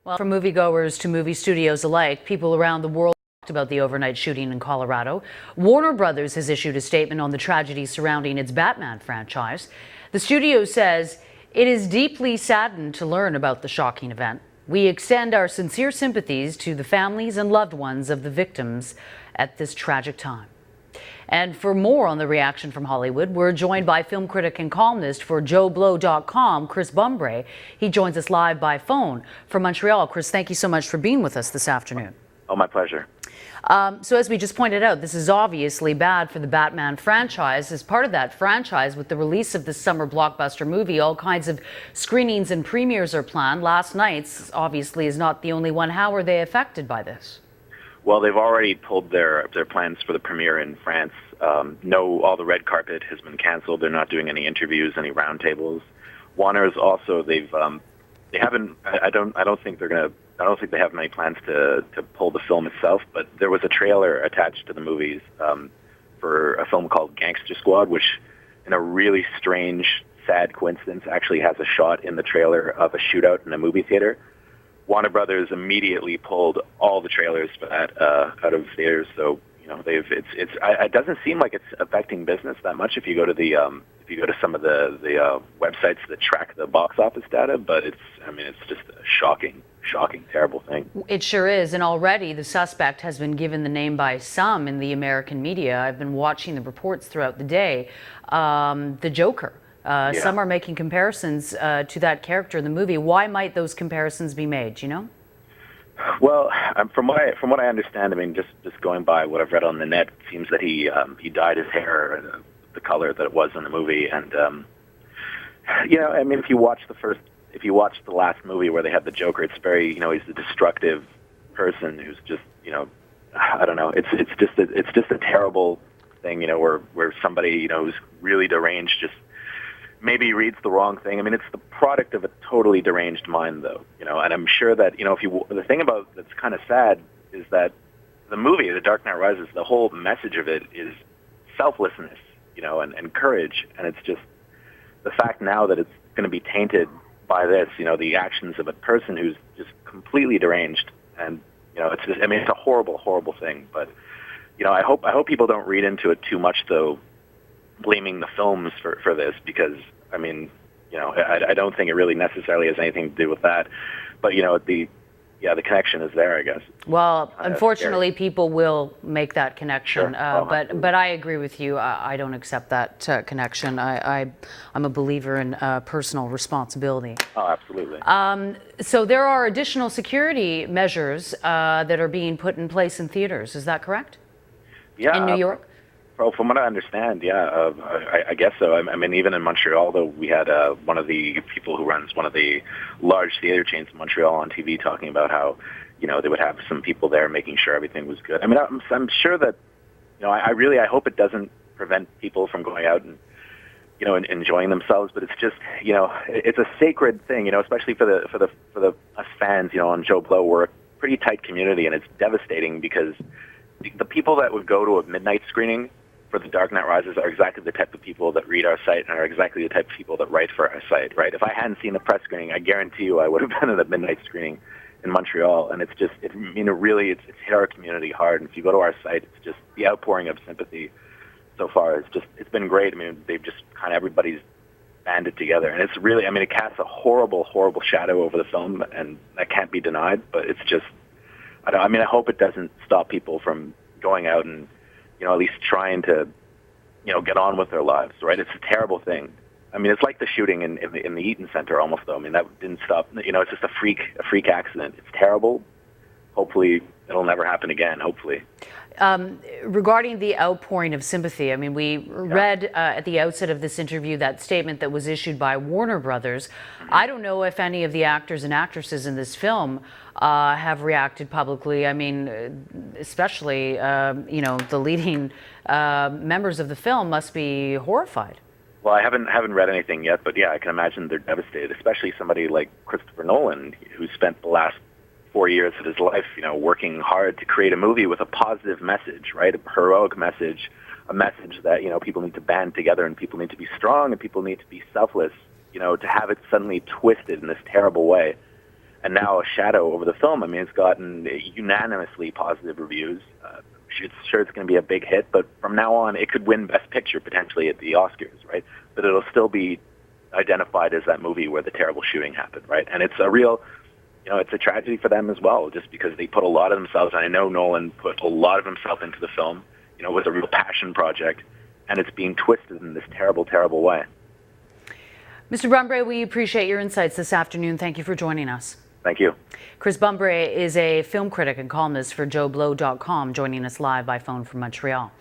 Well, from moviegoers to movie studios alike, people around the world talked about the overnight shooting in Colorado. Warner Brothers has issued a statement on the tragedy surrounding its Batman franchise. The studio says it is deeply saddened to learn about the shocking event. We extend our sincere sympathies to the families and loved ones of the victims at this tragic time. And for more on the reaction from Hollywood, we're joined by film critic and columnist for JoeBlow.com, Chris Bumbray. He joins us live by phone from Montreal. Chris, thank you so much for being with us this afternoon. Oh, my pleasure. So as we just pointed out, this is obviously bad for the Batman franchise. As part of that franchise, with the release of this summer blockbuster movie, all kinds of screenings and premieres are planned. Last night's obviously is not the only one. How are they affected by this? Well, they've already pulled their plans for the premiere in France. All the red carpet has been canceled. They're not doing any interviews, any roundtables. Warner's also they haven't. I don't think they have many plans to pull the film itself. But there was a trailer attached to the movies for a film called Gangster Squad, which, in a really strange, sad coincidence, actually has a shot in the trailer of a shootout in a movie theater. Warner Brothers immediately pulled all the trailers for that out of theaters. So it doesn't seem like it's affecting business that much if you go to some of the websites that track the box office data. But it's just a shocking, terrible thing. It sure is, and already the suspect has been given the name by some in the American media. I've been watching the reports throughout the day. The Joker. Some are making comparisons to that character in the movie. Why might those comparisons be made? Do you know? Well, from what I understand, just going by what I've read on the net, it seems that he dyed his hair the color that it was in the movie, and if you watch the last movie where they had the Joker, it's very, he's a destructive person who's just, I don't know, it's just a terrible thing, where somebody, who's really deranged just maybe reads the wrong thing. It's the product of a totally deranged mind, though, and I'm sure that, the thing about that's kind of sad is that the movie, The Dark Knight Rises, the whole message of it is selflessness, and courage, and it's just the fact now that it's going to be tainted by this, the actions of a person who's just completely deranged, and, it's just, it's a horrible, horrible thing, but, I hope people don't read into it too much, though, blaming the films for this, because I don't think it really necessarily has anything to do with that. But the connection is there, I guess. Well, unfortunately, people will make that connection. Sure. But I agree with you. I don't accept that connection. I'm a believer in personal responsibility. Oh, absolutely. So there are additional security measures that are being put in place in theaters. Is that correct? Yeah. In New York? Well, from what I understand, yeah, I guess so. Even in Montreal, though, we had one of the people who runs one of the large theater chains in Montreal on TV talking about how, they would have some people there making sure everything was good. I'm sure that, I hope it doesn't prevent people from going out and, and enjoying themselves. But it's just, it's a sacred thing, especially for the us fans, on Joe Blow. We're a pretty tight community, and it's devastating because the people that would go to a midnight screening for The Dark Knight Rises are exactly the type of people that read our site and are exactly the type of people that write for our site, right? If I hadn't seen the press screening, I guarantee you I would have been at a midnight screening in Montreal, and it's just, really, it's hit our community hard. And if you go to our site, it's just the outpouring of sympathy so far. It's been great. They've just kind of everybody's banded together, and it's really, it casts a horrible, horrible shadow over the film, and that can't be denied. But it's just, I hope it doesn't stop people from going out and, at least trying to, get on with their lives, right? It's a terrible thing. It's like the shooting in the Eaton Center almost, though. That didn't stop. It's just a freak accident. It's terrible. Hopefully, it'll never happen again, hopefully. Regarding the outpouring of sympathy, we read at the outset of this interview that statement that was issued by Warner Brothers. Mm-hmm. I don't know if any of the actors and actresses in this film have reacted publicly. Especially, the leading members of the film must be horrified. Well, I haven't read anything yet, but yeah, I can imagine they're devastated, especially somebody like Christopher Nolan, who spent the last 4 years of his life, working hard to create a movie with a positive message, right? A heroic message, a message that, people need to band together and people need to be strong and people need to be selfless, to have it suddenly twisted in this terrible way. and now a shadow over the film. I mean, it's gotten unanimously positive reviews. It's sure it's going to be a big hit, but from now on, it could win Best Picture potentially at the Oscars, right? But it'll still be identified as that movie where the terrible shooting happened, right? And it's a real, it's a tragedy for them as well, just because they put a lot of themselves, and I know Nolan put a lot of himself into the film. It was a real passion project, and it's being twisted in this terrible, terrible way. Mr. Bumbre, we appreciate your insights this afternoon. Thank you for joining us. Thank you. Chris Bumbre is a film critic and columnist for JoBlo.com, joining us live by phone from Montreal.